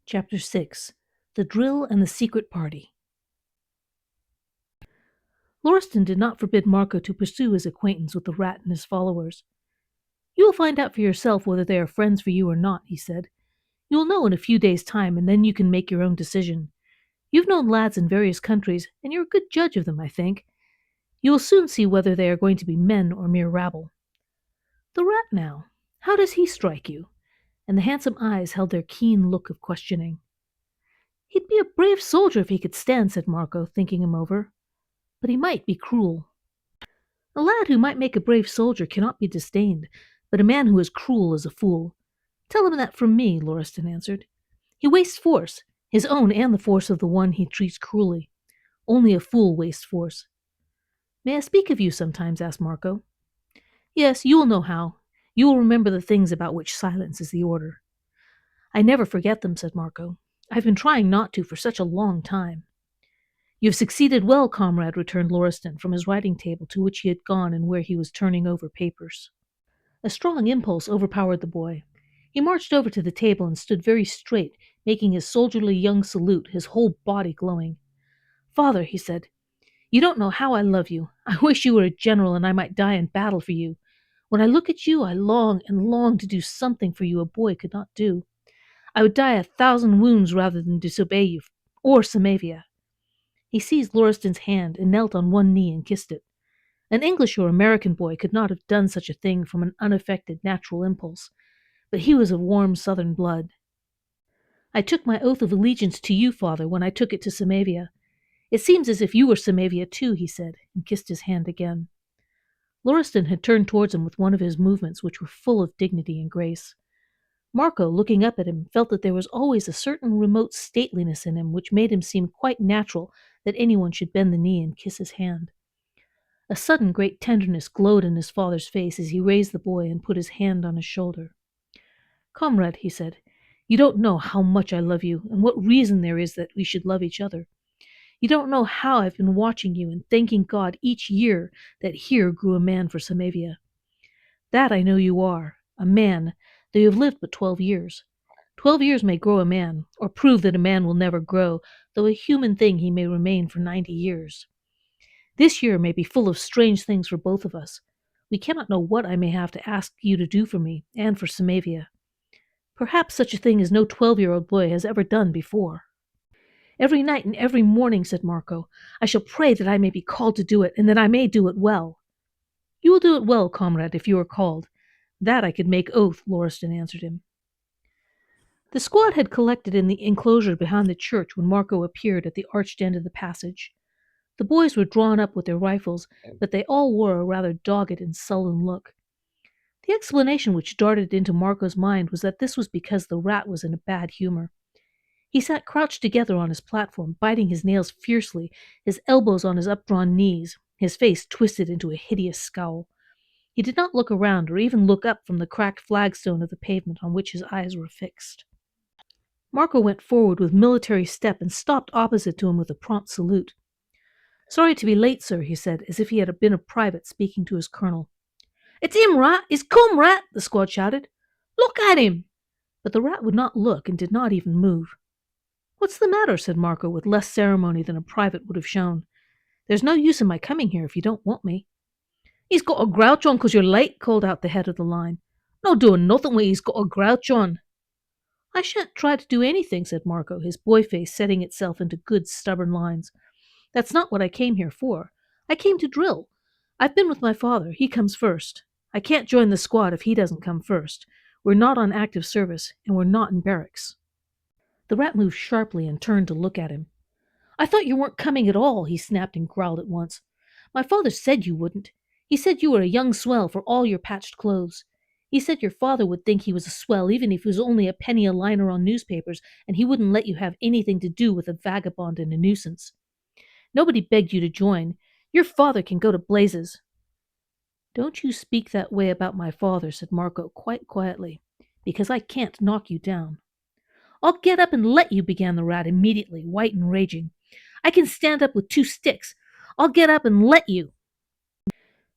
Chapter 6. The Drill and the Secret Party. Lauriston did not forbid Marco to pursue his acquaintance with the rat and his followers. "You will find out for yourself whether they are friends for you or not," he said. "You will know in a few days' time, and then you can make your own decision. You've known lads in various countries, and you're a good judge of them, I think. You will soon see whether they are going to be men or mere rabble. The rat, now, how does he strike you?" And the handsome eyes held their keen look of questioning. "He'd be a brave soldier if he could stand," said Marco, thinking him over. "But he might be cruel." "A lad who might make a brave soldier cannot be disdained, but a man who is cruel is a fool. Tell him that from me," Lauriston answered. "He wastes force, his own and the force of the one he treats cruelly. Only a fool wastes force." "May I speak of you sometimes?" asked Marco. "Yes, you will know how. You will remember the things about which silence is the order." "I never forget them," said Marco. "I've been trying not to for such a long time." "You have succeeded well, comrade," returned Lauriston from his writing table to which he had gone and where he was turning over papers. A strong impulse overpowered the boy. He marched over to the table and stood very straight, making his soldierly young salute, his whole body glowing. "Father," he said, "you don't know how I love you. I wish you were a general and I might die in battle for you. When I look at you, I long and long to do something for you a boy could not do. I would die 1,000 wounds rather than disobey you, or Samavia." He seized Lauriston's hand and knelt on one knee and kissed it. An English or American boy could not have done such a thing from an unaffected natural impulse, but he was of warm southern blood. "I took my oath of allegiance to you, father, when I took it to Samavia. It seems as if you were Samavia too," he said, and kissed his hand again. Lauriston had turned towards him with one of his movements which were full of dignity and grace. Marco, looking up at him, felt that there was always a certain remote stateliness in him which made him seem quite natural that anyone should bend the knee and kiss his hand. A sudden great tenderness glowed in his father's face as he raised the boy and put his hand on his shoulder. "Comrade," he said, "you don't know how much I love you and what reason there is that we should love each other. You don't know how I've been watching you and thanking God each year that here grew a man for Samavia. That I know you are, a man, though you have lived but 12 years. 12 years may grow a man, or prove that a man will never grow, though a human thing he may remain for 90 years. This year may be full of strange things for both of us. We cannot know what I may have to ask you to do for me, and for Samavia. Perhaps such a thing as no 12-year-old boy has ever done before." "Every night and every morning," said Marco, "I shall pray that I may be called to do it, and that I may do it well." "You will do it well, comrade, if you are called. That I could make oath," Lauriston answered him. The squad had collected in the enclosure behind the church when Marco appeared at the arched end of the passage. The boys were drawn up with their rifles, but they all wore a rather dogged and sullen look. The explanation which darted into Marco's mind was that this was because the rat was in a bad humor. He sat crouched together on his platform, biting his nails fiercely, his elbows on his updrawn knees, his face twisted into a hideous scowl. He did not look around or even look up from the cracked flagstone of the pavement on which his eyes were fixed. Marco went forward with military step and stopped opposite to him with a prompt salute. "Sorry to be late, sir," he said, as if he had been a private speaking to his colonel. "It's him, rat! He's come, rat!" the squad shouted. "Look at him!" But the rat would not look and did not even move. "What's the matter?" said Marco with less ceremony than a private would have shown. "There's no use in my coming here if you don't want me." "He's got a grouch on 'cause you're late," called out the head of the line. "No doing nothing when he's got a grouch on." "I shan't try to do anything," said Marco, his boy face setting itself into good stubborn lines. "That's not what I came here for. I came to drill. I've been with my father. He comes first. I can't join the squad if he doesn't come first. We're not on active service, and we're not in barracks." The rat moved sharply and turned to look at him. "I thought you weren't coming at all," he snapped and growled at once. "My father said you wouldn't. He said you were a young swell for all your patched clothes. He said your father would think he was a swell even if he was only a penny a liner on newspapers, and he wouldn't let you have anything to do with a vagabond and a nuisance. Nobody begged you to join. Your father can go to blazes." "Don't you speak that way about my father," said Marco quite quietly, "because I can't knock you down." "I'll get up and let you," began the rat immediately, white and raging. "I can stand up with 2 sticks. I'll get up and let you."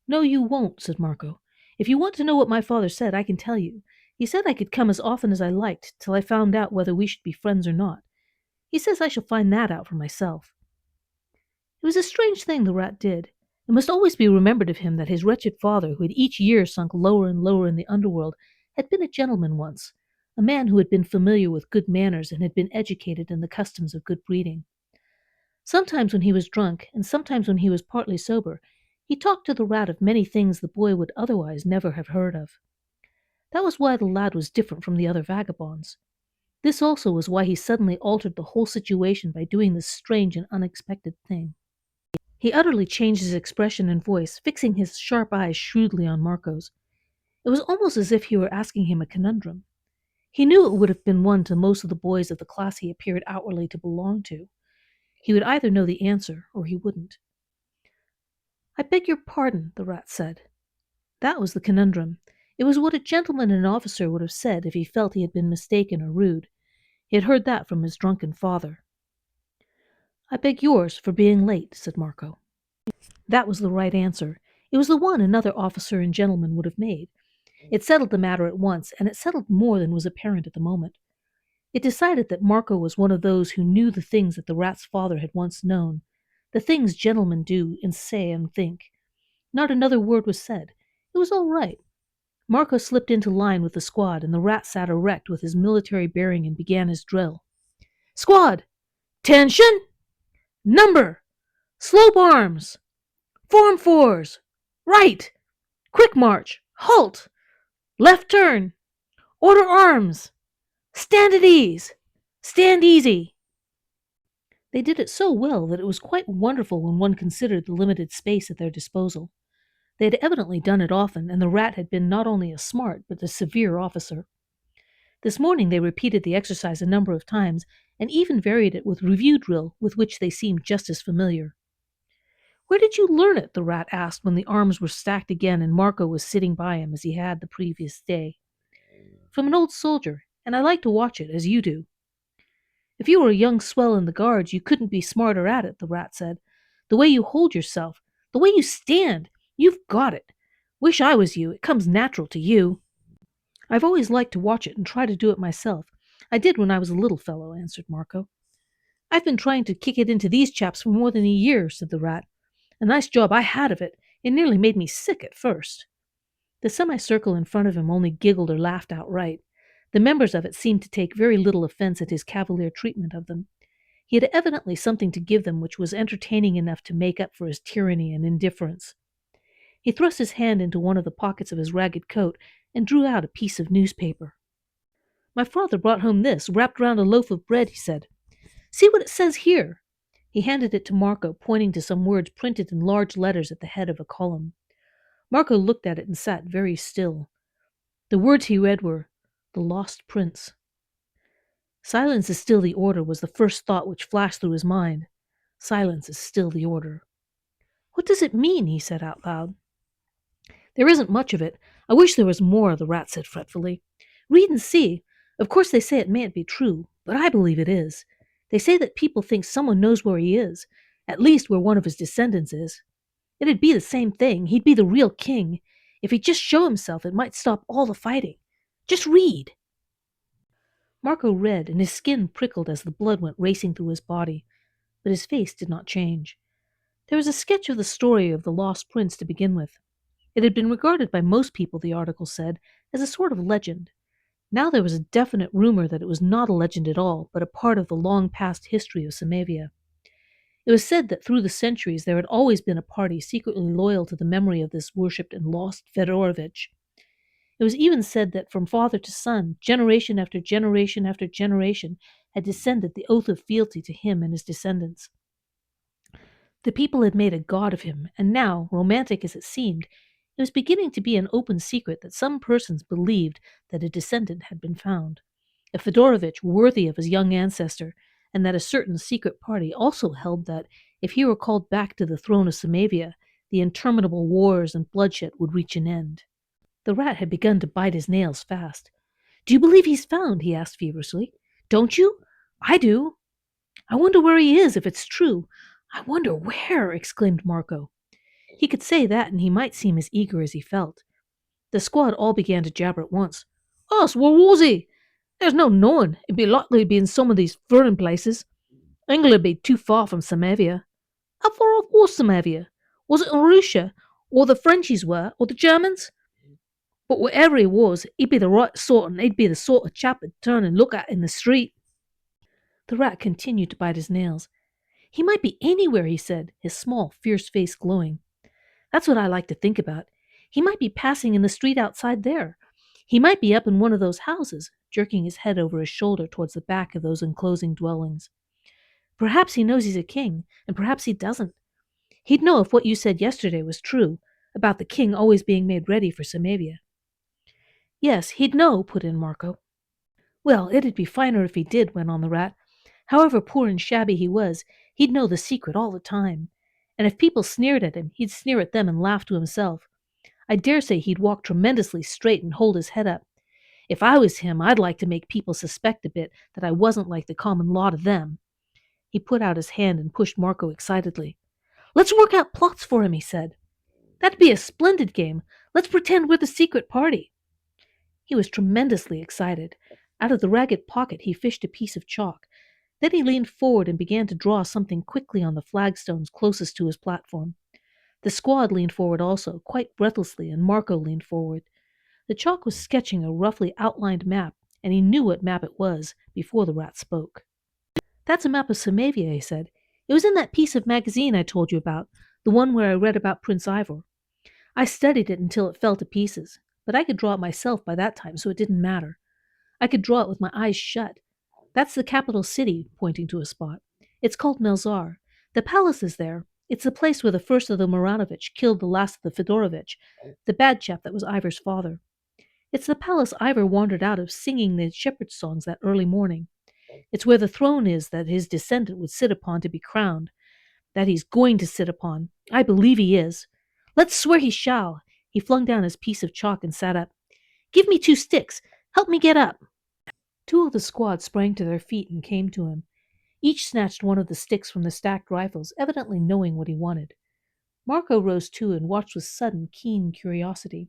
"No, you won't," said Marco. "If you want to know what my father said, I can tell you. He said I could come as often as I liked till I found out whether we should be friends or not. He says I shall find that out for myself. It was a strange thing the rat did. It must always be remembered of him that his wretched father, who had each year sunk lower and lower in the underworld, had been a gentleman once, a man who had been familiar with good manners and had been educated in the customs of good breeding. Sometimes when he was drunk, and sometimes when he was partly sober, he talked to the rat of many things the boy would otherwise never have heard of. That was why the lad was different from the other vagabonds. This also was why he suddenly altered the whole situation by doing this strange and unexpected thing. He utterly changed his expression and voice, fixing his sharp eyes shrewdly on Marco's. It was almost as if he were asking him a conundrum. He knew it would have been one to most of the boys of the class he appeared outwardly to belong to. He would either know the answer or he wouldn't. "I beg your pardon," the rat said. That was the conundrum. It was what a gentleman and an officer would have said if he felt he had been mistaken or rude. He had heard that from his drunken father. "I beg yours for being late," said Marco. That was the right answer. It was the one another officer and gentleman would have made. It settled the matter at once, and it settled more than was apparent at the moment. It decided that Marco was one of those who knew the things that the rat's father had once known, the things gentlemen do and say and think. Not another word was said. It was all right. Marco slipped into line with the squad, and the rat sat erect with his military bearing and began his drill. "Squad! Tension! Number! Slope arms! Form fours! Right! Quick march! Halt! Left turn! Order arms! Stand at ease! Stand easy!" They did it so well that it was quite wonderful when one considered the limited space at their disposal. They had evidently done it often, and the rat had been not only a smart but a severe officer. This morning they repeated the exercise a number of times, and even varied it with review drill, with which they seemed just as familiar. "Where did you learn it?" the rat asked when the arms were stacked again and Marco was sitting by him as he had the previous day. "From an old soldier, and I like to watch it, as you do." "If you were a young swell in the guards, you couldn't be smarter at it," the rat said. "The way you hold yourself, the way you stand, you've got it. Wish I was you. It comes natural to you." "I've always liked to watch it and try to do it myself. I did when I was a little fellow," answered Marco. "I've been trying to kick it into these chaps for more than a year," said the rat. "A nice job I had of it. It nearly made me sick at first." The semicircle in front of him only giggled or laughed outright. The members of it seemed to take very little offense at his cavalier treatment of them. He had evidently something to give them which was entertaining enough to make up for his tyranny and indifference. He thrust his hand into one of the pockets of his ragged coat and drew out a piece of newspaper. "My father brought home this, wrapped round a loaf of bread," he said. "See what it says here." He handed it to Marco, pointing to some words printed in large letters at the head of a column. Marco looked at it and sat very still. The words he read were, "The Lost Prince." "Silence is still the order," was the first thought which flashed through his mind. Silence is still the order. "What does it mean?" he said out loud. "There isn't much of it. I wish there was more," the rat said fretfully. "Read and see. Of course they say it mayn't be true, but I believe it is. They say that people think someone knows where he is, at least where one of his descendants is. It'd be the same thing. He'd be the real king. If he'd just show himself, it might stop all the fighting. Just read." Marco read, and his skin prickled as the blood went racing through his body, but his face did not change. There was a sketch of the story of the lost prince to begin with. It had been regarded by most people, the article said, as a sort of legend. Now there was a definite rumor that it was not a legend at all, but a part of the long-past history of Samavia. It was said that through the centuries there had always been a party secretly loyal to the memory of this worshipped and lost Fedorovitch. It was even said that from father to son, generation after generation after generation, had descended the oath of fealty to him and his descendants. The people had made a god of him, and now, romantic as it seemed, it was beginning to be an open secret that some persons believed that a descendant had been found, a Fedorovitch worthy of his young ancestor, and that a certain secret party also held that, if he were called back to the throne of Samavia, the interminable wars and bloodshed would reach an end. The rat had begun to bite his nails fast. "Do you believe he's found?" he asked feverishly. "Don't you? I do. I wonder where he is, if it's true." "I wonder where!" exclaimed Marco. He could say that, and he might seem as eager as he felt. The squad all began to jabber at once. Us, where was he? There's no knowing. It'd be likely to be in some of these foreign places. England'd be too far from Samavia. How far off was Samavia? Was it in Russia? Or the Frenchies were? Or the Germans? But wherever he was, he'd be the right sort, and he'd be the sort of chap I'd turn and look at in the street. The rat continued to bite his nails. He might be anywhere, he said, his small, fierce face glowing. That's what I like to think about. He might be passing in the street outside there. He might be up in one of those houses, jerking his head over his shoulder towards the back of those enclosing dwellings. Perhaps he knows he's a king, and perhaps he doesn't. He'd know if what you said yesterday was true, about the king always being made ready for Samavia. Yes, he'd know, put in Marco. Well, it'd be finer if he did, went on the rat. However poor and shabby he was, he'd know the secret all the time. And if people sneered at him, he'd sneer at them and laugh to himself. I dare say he'd walk tremendously straight and hold his head up. If I was him, I'd like to make people suspect a bit that I wasn't like the common lot of them. He put out his hand and pushed Marco excitedly. Let's work out plots for him, he said. That'd be a splendid game. Let's pretend we're the secret party. He was tremendously excited. Out of the ragged pocket he fished a piece of chalk. Then he leaned forward and began to draw something quickly on the flagstones closest to his platform. The squad leaned forward also, quite breathlessly, and Marco leaned forward. The chalk was sketching a roughly outlined map, and he knew what map it was before the rat spoke. That's a map of Samavia, he said. It was in that piece of magazine I told you about, the one where I read about Prince Ivor. I studied it until it fell to pieces, but I could draw it myself by that time, so it didn't matter. I could draw it with my eyes shut. That's the capital city, pointing to a spot. It's called Melzar. The palace is there. It's the place where the first of the Maranovich killed the last of the Fedorovich, the bad chap that was Ivor's father. It's the palace Ivor wandered out of singing the shepherd's songs that early morning. It's where the throne is that his descendant would sit upon to be crowned, that he's going to sit upon. I believe he is. Let's swear he shall. He flung down his piece of chalk and sat up. Give me 2 sticks. Help me get up. 2 of the squad sprang to their feet and came to him. Each snatched one of the sticks from the stacked rifles, evidently knowing what he wanted. Marco rose too and watched with sudden, keen curiosity.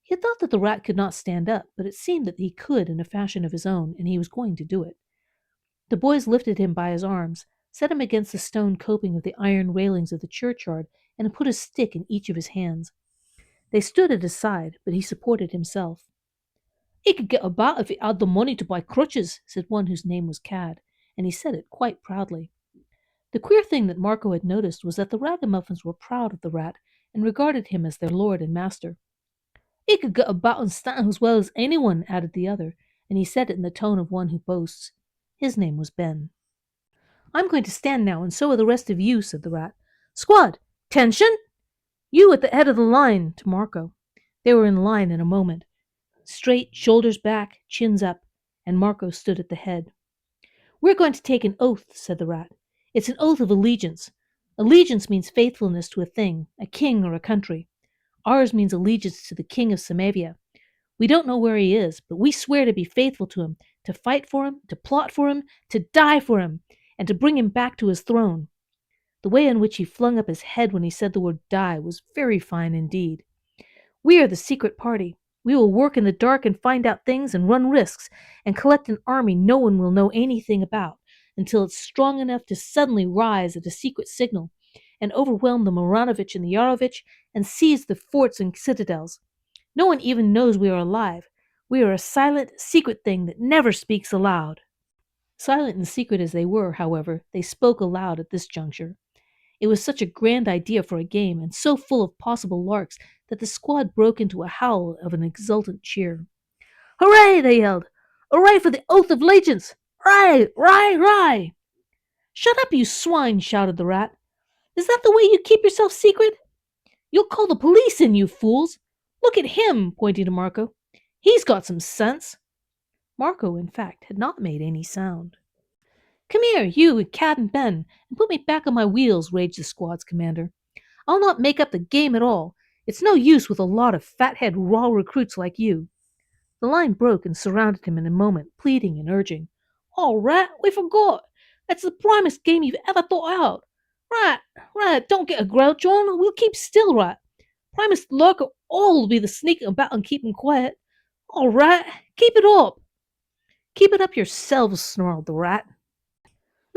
He had thought that the rat could not stand up, but it seemed that he could in a fashion of his own, and he was going to do it. The boys lifted him by his arms, set him against the stone coping of the iron railings of the churchyard, and put a stick in each of his hands. They stood at his side, but he supported himself. He could get about if he had the money to buy crutches, said one whose name was Cad, and he said it quite proudly. The queer thing that Marco had noticed was that the ragamuffins were proud of the rat and regarded him as their lord and master. He could get about and stand as well as anyone, added the other, and he said it in the tone of one who boasts. His name was Ben. I'm going to stand now, and so are the rest of you, said the rat. Squad, tension! You at the head of the line, to Marco. They were in line in a moment. Straight, shoulders back, chins up, and Marco stood at the head. We're going to take an oath, said the rat. It's an oath of allegiance. Allegiance means faithfulness to a thing, a king or a country. Ours means allegiance to the king of Samavia. We don't know where he is, but we swear to be faithful to him, to fight for him, to plot for him, to die for him, and to bring him back to his throne. The way in which he flung up his head when he said the word die was very fine indeed. We are the secret party. We will work in the dark and find out things and run risks and collect an army no one will know anything about until it's strong enough to suddenly rise at a secret signal and overwhelm the Maranovich and the Yarovich and seize the forts and citadels. No one even knows we are alive. We are a silent, secret thing that never speaks aloud. Silent and secret as they were, however, they spoke aloud at this juncture. It was such a grand idea for a game, and so full of possible larks, that the squad broke into a howl of an exultant cheer. Hooray! They yelled. Hooray for the oath of allegiance! Hooray! Hooray! Hooray! Shut up, you swine! Shouted the rat. Is that the way you keep yourself secret? You'll call the police in, you fools! Look at him, pointing to Marco. He's got some sense. Marco, in fact, had not made any sound. Come here, you and Cad and Ben, and put me back on my wheels, raged the squad's commander. I'll not make up the game at all. It's no use with a lot of fathead raw recruits like you. The line broke and surrounded him in a moment, pleading and urging. Oh, Rat, we forgot. That's the primest game you've ever thought out. Rat, don't get a grouch on. We'll keep still, Rat. Primest lurker all will be the sneaking about and keeping quiet. All right, keep it up. Keep it up yourselves, snarled the rat.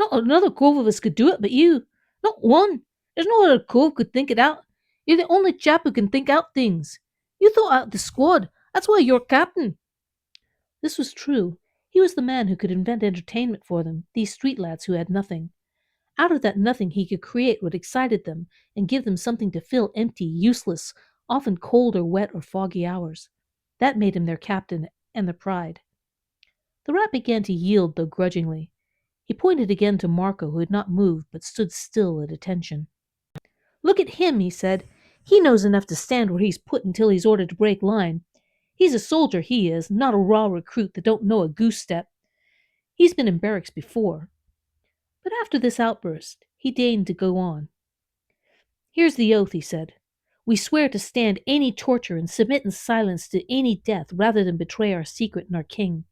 Not another cove of us could do it but you. Not one. There's no other cove could think it out. You're the only chap who can think out things. You thought out the squad. That's why you're captain. This was true. He was the man who could invent entertainment for them, these street lads who had nothing. Out of that nothing he could create what excited them and give them something to fill empty, useless, often cold or wet or foggy hours. That made him their captain and their pride. The rat began to yield, though grudgingly. He pointed again to Marco, who had not moved but stood still at attention. Look at him, he said. He knows enough to stand where he's put until he's ordered to break line. He's a soldier, he is, not a raw recruit that don't know a goose step. He's been in barracks before. But after this outburst, he deigned to go on. Here's the oath, he said. We swear to stand any torture and submit in silence to any death rather than betray our secret and our king.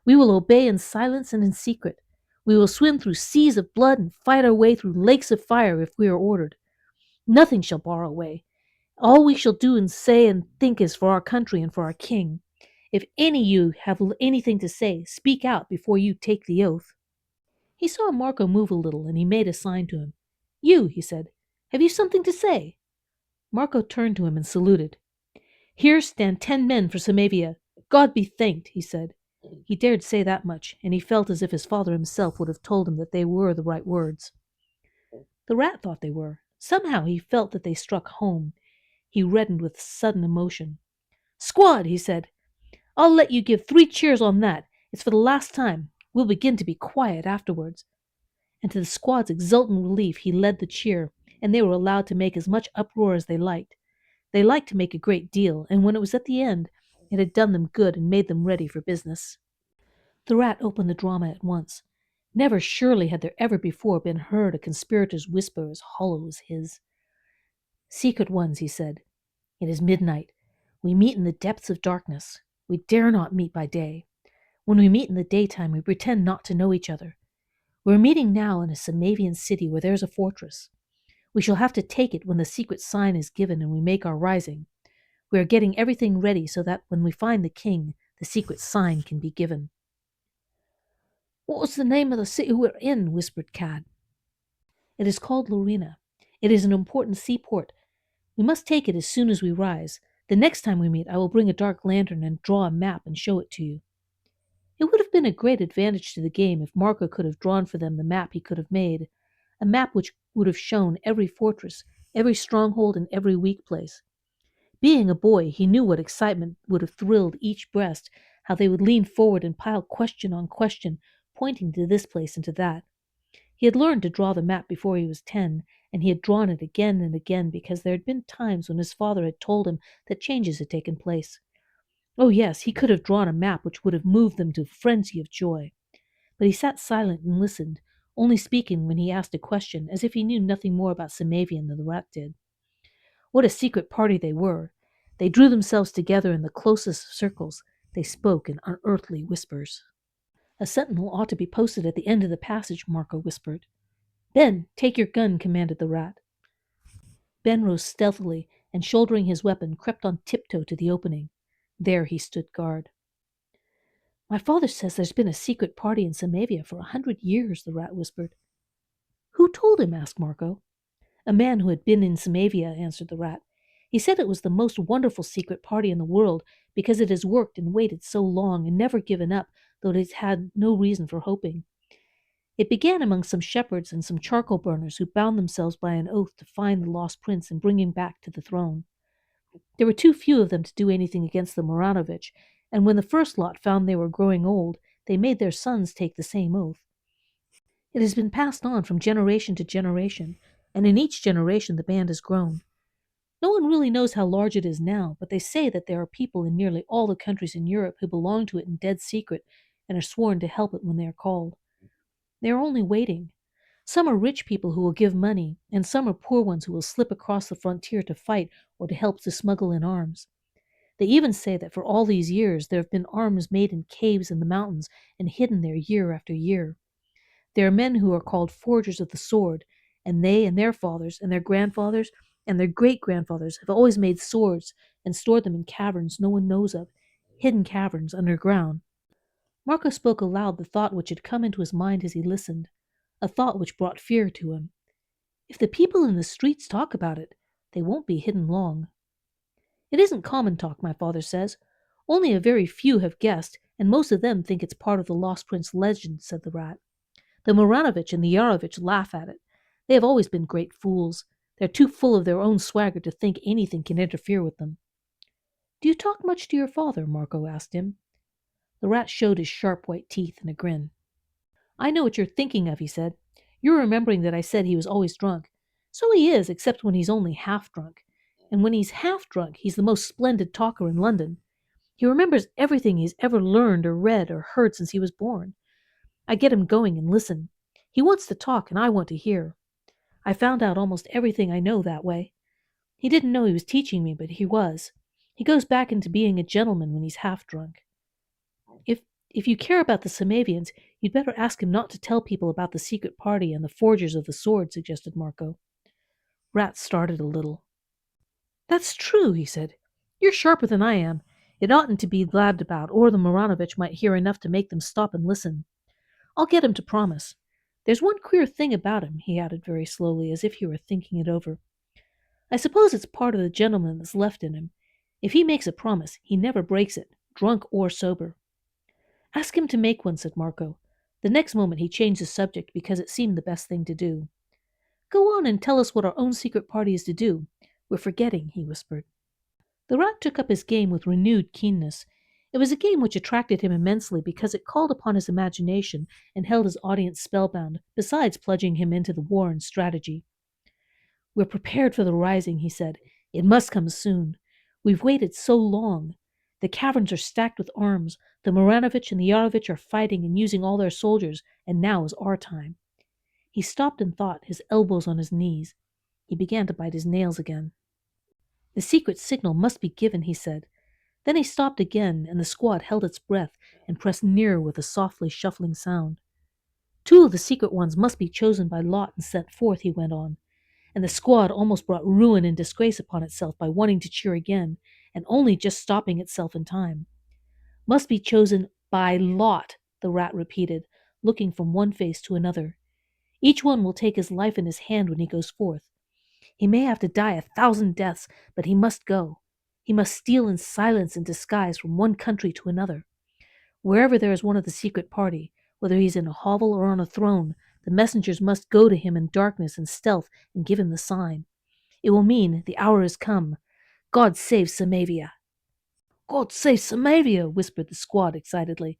We will obey in silence and in secret. We will swim through seas of blood and fight our way through lakes of fire if we are ordered. Nothing shall bar our way. All we shall do and say and think is for our country and for our king. If any of you have anything to say, speak out before you take the oath. He saw Marco move a little, and he made a sign to him. You, he said, have you something to say? Marco turned to him and saluted. Here stand 10 men for Samavia. God be thanked, he said. He dared say that much, and he felt as if his father himself would have told him that they were the right words. The rat thought they were. Somehow he felt that they struck home. He reddened with sudden emotion. Squad, he said, I'll let you give 3 cheers on that. It's for the last time. We'll begin to be quiet afterwards. And to the squad's exultant relief he led the cheer, and they were allowed to make as much uproar as they liked. They liked to make a great deal, and when it was at the end, it had done them good and made them ready for business. The rat opened the drama at once. Never surely had there ever before been heard a conspirator's whisper as hollow as his. Secret ones, he said. It is midnight. We meet in the depths of darkness. We dare not meet by day. When we meet in the daytime, we pretend not to know each other. We're meeting now in a Samavian city where there's a fortress. We shall have to take it when the secret sign is given and we make our rising. We are getting everything ready so that when we find the king, the secret sign can be given. What was the name of the city we're in? Whispered Cad. It is called Lorena. It is an important seaport. We must take it as soon as we rise. The next time we meet, I will bring a dark lantern and draw a map and show it to you. It would have been a great advantage to the game if Marco could have drawn for them the map he could have made, a map which would have shown every fortress, every stronghold, and every weak place. Being a boy, he knew what excitement would have thrilled each breast, how they would lean forward and pile question on question, pointing to this place and to that. He had learned to draw the map before he was 10, and he had drawn it again and again because there had been times when his father had told him that changes had taken place. Oh, yes, he could have drawn a map which would have moved them to frenzy of joy. But he sat silent and listened, only speaking when he asked a question, as if he knew nothing more about Samavian than the rat did. What a secret party they were! They drew themselves together in the closest of circles. They spoke in unearthly whispers. A sentinel ought to be posted at the end of the passage, Marco whispered. Ben, take your gun, commanded the rat. Ben rose stealthily, and shouldering his weapon, crept on tiptoe to the opening. There he stood guard. My father says there's been a secret party in Samavia for 100 years, the rat whispered. Who told him? Asked Marco. A man who had been in Samavia, answered the rat. He said it was the most wonderful secret party in the world because it has worked and waited so long and never given up, though it has had no reason for hoping. It began among some shepherds and some charcoal burners who bound themselves by an oath to find the lost prince and bring him back to the throne. There were too few of them to do anything against the Moranovich, and when the first lot found they were growing old, they made their sons take the same oath. It has been passed on from generation to generation, and in each generation the band has grown. No one really knows how large it is now, but they say that there are people in nearly all the countries in Europe who belong to it in dead secret and are sworn to help it when they are called. They are only waiting. Some are rich people who will give money, and some are poor ones who will slip across the frontier to fight or to help to smuggle in arms. They even say that for all these years there have been arms made in caves in the mountains and hidden there year after year. There are men who are called forgers of the sword, and they and their fathers and their grandfathers and their great-grandfathers have always made swords and stored them in caverns no one knows of, hidden caverns underground. Marco spoke aloud the thought which had come into his mind as he listened, a thought which brought fear to him. If the people in the streets talk about it, they won't be hidden long. It isn't common talk, my father says. Only a very few have guessed, and most of them think it's part of the Lost Prince legend, said the rat. The Moranovich and the Yarovich laugh at it. They have always been great fools. They're too full of their own swagger to think anything can interfere with them. Do you talk much to your father? Marco asked him. The rat showed his sharp white teeth in a grin. I know what you're thinking of, he said. You're remembering that I said he was always drunk. So he is, except when he's only half drunk. And when he's half drunk, he's the most splendid talker in London. He remembers everything he's ever learned or read or heard since he was born. I get him going and listen. He wants to talk and I want to hear. I found out almost everything I know that way. He didn't know he was teaching me, but he was. He goes back into being a gentleman when he's half drunk. If you care about the Samavians, you'd better ask him not to tell people about the secret party and the forgers of the sword, suggested Marco. Rat started a little. That's true, he said. You're sharper than I am. It oughtn't to be blabbed about, or the Moranovich might hear enough to make them stop and listen. I'll get him to promise. There's one queer thing about him, he added very slowly, as if he were thinking it over. I suppose it's part of the gentleman that's left in him. If he makes a promise, he never breaks it, drunk or sober. Ask him to make one, said Marco. The next moment he changed the subject because it seemed the best thing to do. Go on and tell us what our own secret party is to do. We're forgetting, he whispered. The rat took up his game with renewed keenness. It was a game which attracted him immensely because it called upon his imagination and held his audience spellbound, besides plunging him into the war and strategy. We're prepared for the rising, he said. It must come soon. We've waited so long. The caverns are stacked with arms. The Moranovich and the Yarovich are fighting and using all their soldiers, and now is our time. He stopped and thought, his elbows on his knees. He began to bite his nails again. The secret signal must be given, he said. Then he stopped again, and the squad held its breath and pressed nearer with a softly shuffling sound. 2 of the secret ones must be chosen by lot and sent forth, he went on. And the squad almost brought ruin and disgrace upon itself by wanting to cheer again, and only just stopping itself in time. Must be chosen by lot, the rat repeated, looking from one face to another. Each one will take his life in his hand when he goes forth. He may have to die 1,000 deaths, but he must go. He must steal in silence and disguise from one country to another. Wherever there is one of the secret party, whether he's in a hovel or on a throne, the messengers must go to him in darkness and stealth and give him the sign. It will mean the hour has come. God save Samavia. God save Samavia, whispered the squad excitedly,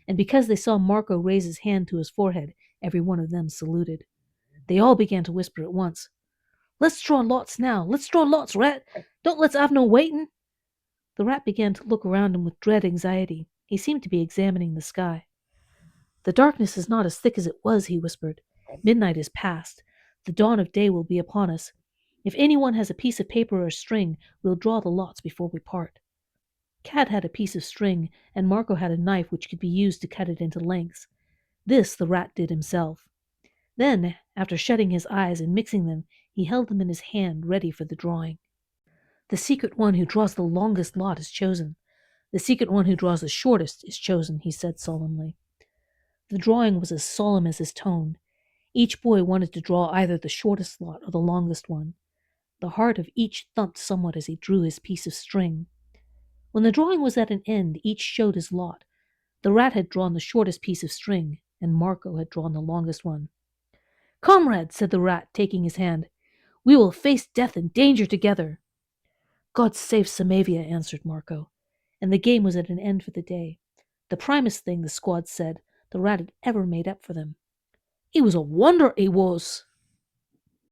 and because they saw Marco raise his hand to his forehead, every one of them saluted. They all began to whisper at once. Let's draw lots now. Let's draw lots, rat. Don't let's have no waiting. The rat began to look around him with dread anxiety. He seemed to be examining the sky. The darkness is not as thick as it was, he whispered. Midnight is past. The dawn of day will be upon us. If anyone has a piece of paper or string, we'll draw the lots before we part. Cat had a piece of string, and Marco had a knife which could be used to cut it into lengths. This the rat did himself. Then, after shutting his eyes and mixing them, he held them in his hand ready for the drawing. The secret one who draws the longest lot is chosen. The secret one who draws the shortest is chosen, he said solemnly. The drawing was as solemn as his tone. Each boy wanted to draw either the shortest lot or the longest one. The heart of each thumped somewhat as he drew his piece of string. When the drawing was at an end, each showed his lot. The rat had drawn the shortest piece of string, and Marco had drawn the longest one. Comrade, said the rat, taking his hand, we will face death and danger together. God save Samavia, answered Marco, and the game was at an end for the day. The primest thing, the squad said, the rat had ever made up for them. He was a wonder, he was.